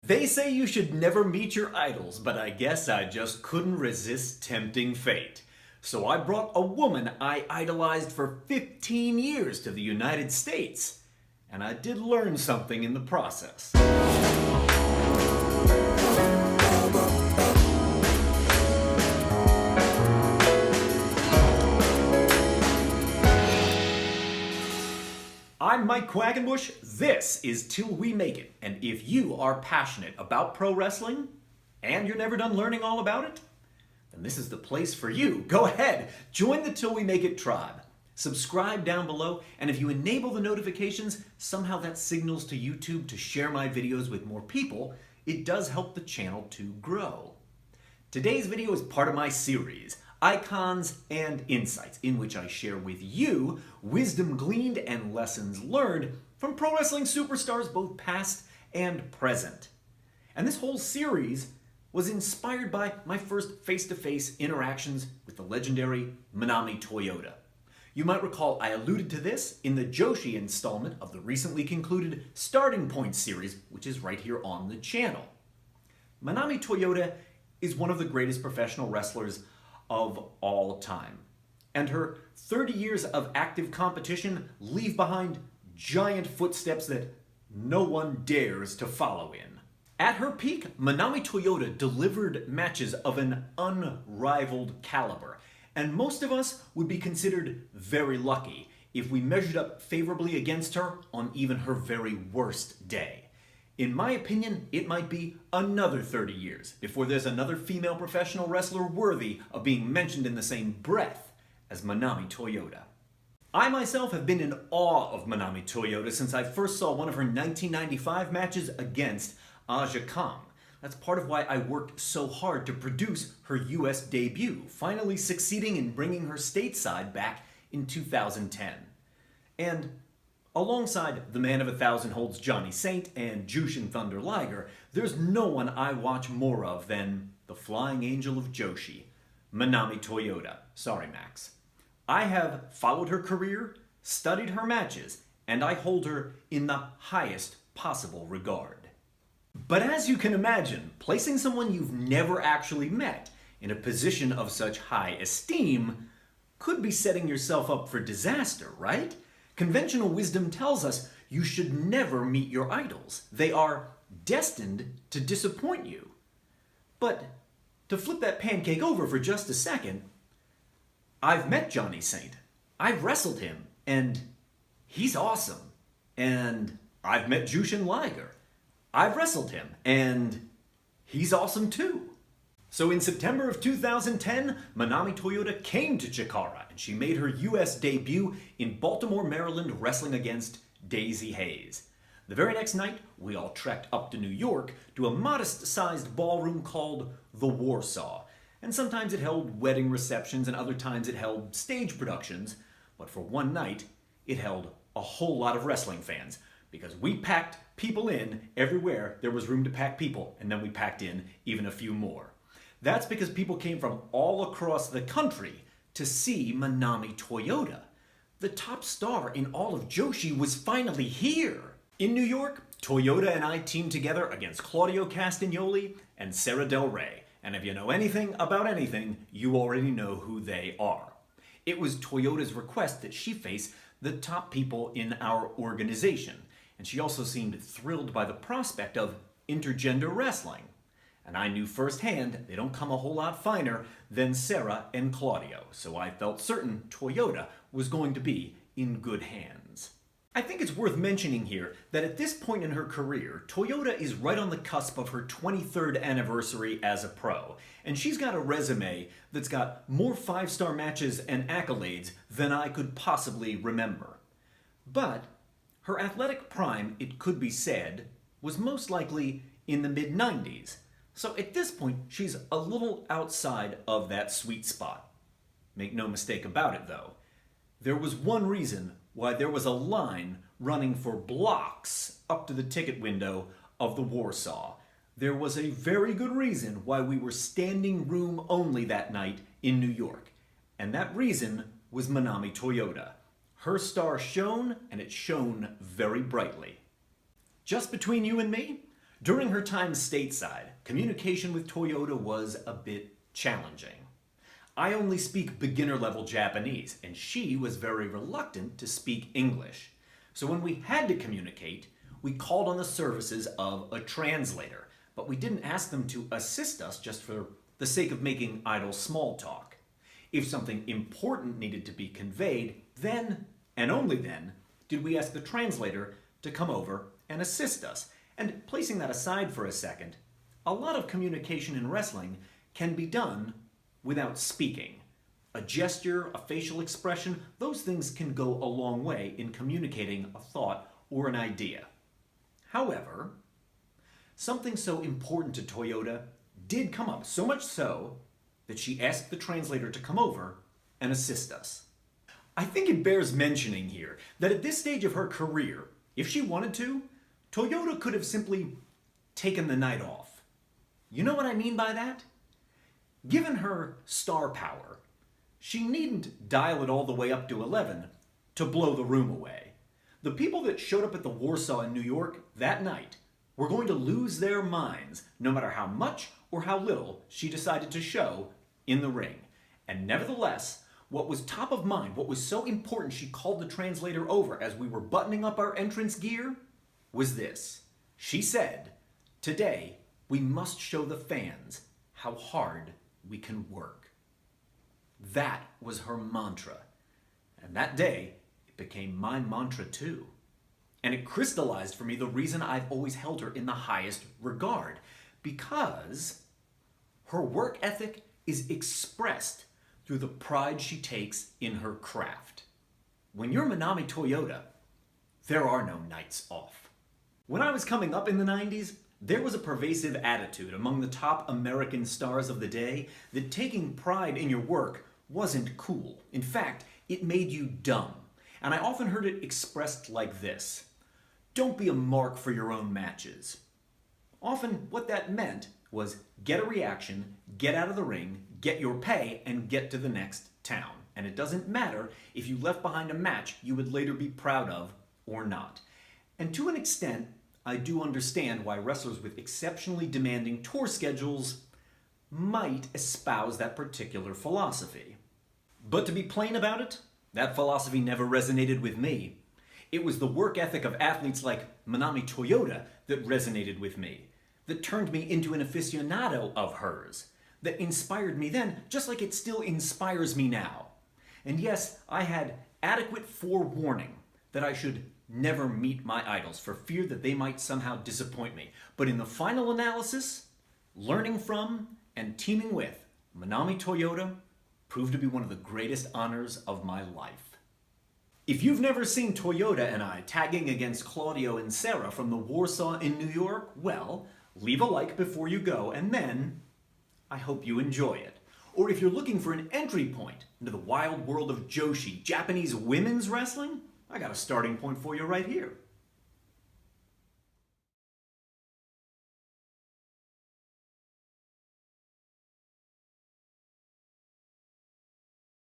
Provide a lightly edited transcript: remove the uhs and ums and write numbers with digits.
They say you should never meet your idols, but I guess I just couldn't resist tempting fate. So I brought a woman I idolized for 15 years to the United States. And I did learn something in the process. I'm Mike Quackenbush, this is Till We Make It, and if you are passionate about pro wrestling, and you're never done learning all about it, then this is the place for you. Go ahead, join the Till We Make It tribe. Subscribe down below, and if you enable the notifications, somehow that signals to YouTube to share my videos with more people, it does help the channel to grow. Today's video is part of my series, Icons and Insights, in which I share with you wisdom gleaned and lessons learned from pro wrestling superstars both past and present. And this whole series was inspired by my first face-to-face interactions with the legendary Manami Toyota. You might recall I alluded to this in the Joshi installment of the recently concluded Starting Point series, which is right here on the channel. Manami Toyota is one of the greatest professional wrestlers of all time. And her 30 years of active competition leave behind giant footsteps that no one dares to follow in. At her peak, Manami Toyota delivered matches of an unrivaled caliber, and most of us would be considered very lucky if we measured up favorably against her on even her very worst day. In my opinion, it might be another 30 years before there's another female professional wrestler worthy of being mentioned in the same breath as Manami Toyota. I myself have been in awe of Manami Toyota since I first saw one of her 1995 matches against Aja Kong. That's part of why I worked so hard to produce her US debut, finally succeeding in bringing her stateside back in 2010. And alongside the Man of 1,000 Holds Johnny Saint and Jushin Thunder Liger, there's no one I watch more of than the Flying Angel of Joshi, Manami Toyota. Sorry, Max. I have followed her career, studied her matches, and I hold her in the highest possible regard. But as you can imagine, placing someone you've never actually met in a position of such high esteem could be setting yourself up for disaster, right? Conventional wisdom tells us you should never meet your idols. They are destined to disappoint you. But to flip that pancake over for just a second, I've met Johnny Saint. I've wrestled him, and he's awesome. And I've met Jushin Liger. I've wrestled him, and he's awesome too. So in September of 2010, Manami Toyota came to Chikara, and she made her US debut in Baltimore, Maryland, wrestling against Daisy Hayes. The very next night, we all trekked up to New York to a modest-sized ballroom called the Warsaw. And sometimes it held wedding receptions, and other times it held stage productions. But for one night, it held a whole lot of wrestling fans, because we packed people in everywhere there was room to pack people, and then we packed in even a few more. That's because people came from all across the country to see Manami Toyota. The top star in all of Joshi was finally here. In New York, Toyota and I teamed together against Claudio Castagnoli and Sarah Del Rey. And if you know anything about anything, you already know who they are. It was Toyota's request that she face the top people in our organization. And she also seemed thrilled by the prospect of intergender wrestling. And I knew firsthand they don't come a whole lot finer than Sarah and Claudio, so I felt certain Toyota was going to be in good hands. I think it's worth mentioning here that at this point in her career, Toyota is right on the cusp of her 23rd anniversary as a pro, and she's got a resume that's got more 5-star matches and accolades than I could possibly remember. But her athletic prime, it could be said, was most likely in the mid-90s. So at this point, she's a little outside of that sweet spot. Make no mistake about it, though. There was one reason why there was a line running for blocks up to the ticket window of the Warsaw. There was a very good reason why we were standing room only that night in New York. And that reason was Manami Toyota. Her star shone, and it shone very brightly. Just between you and me, During her time stateside, communication with Toyota was a bit challenging. I only speak beginner-level Japanese, and she was very reluctant to speak English. So when we had to communicate, we called on the services of a translator, but we didn't ask them to assist us just for the sake of making idle small talk. If something important needed to be conveyed, then, and only then, did we ask the translator to come over and assist us. And placing that aside for a second, a lot of communication in wrestling can be done without speaking. A gesture, a facial expression, those things can go a long way in communicating a thought or an idea. However, something so important to Toyota did come up, so much so that she asked the translator to come over and assist us. I think it bears mentioning here that at this stage of her career, if she wanted to, Toyota could have simply taken the night off. You know what I mean by that? Given her star power, she needn't dial it all the way up to 11 to blow the room away. The people that showed up at the Warsaw in New York that night were going to lose their minds no matter how much or how little she decided to show in the ring. And nevertheless, what was top of mind, what was so important she called the translator over as we were buttoning up our entrance gear, was this. She said, "Today, we must show the fans how hard we can work." That was her mantra. And that day, it became my mantra too. And it crystallized for me the reason I've always held her in the highest regard. Because her work ethic is expressed through the pride she takes in her craft. When you're Manami Toyota, there are no nights off. When I was coming up in the 90s, there was a pervasive attitude among the top American stars of the day that taking pride in your work wasn't cool. In fact, it made you dumb. And I often heard it expressed like this: "Don't be a mark for your own matches." Often what that meant was get a reaction, get out of the ring, get your pay, and get to the next town. And it doesn't matter if you left behind a match you would later be proud of or not. And to an extent, I do understand why wrestlers with exceptionally demanding tour schedules might espouse that particular philosophy. But to be plain about it, that philosophy never resonated with me. It was the work ethic of athletes like Manami Toyota that resonated with me, that turned me into an aficionado of hers, that inspired me then, just like it still inspires me now. And yes, I had adequate forewarning that I should never meet my idols for fear that they might somehow disappoint me. But in the final analysis, learning from and teaming with Manami Toyota proved to be one of the greatest honors of my life. If you've never seen Toyota and I tagging against Claudio and Sarah from the Warsaw in New York, well, leave a like before you go, and then I hope you enjoy it. Or if you're looking for an entry point into the wild world of Joshi, Japanese women's wrestling, I got a starting point for you right here.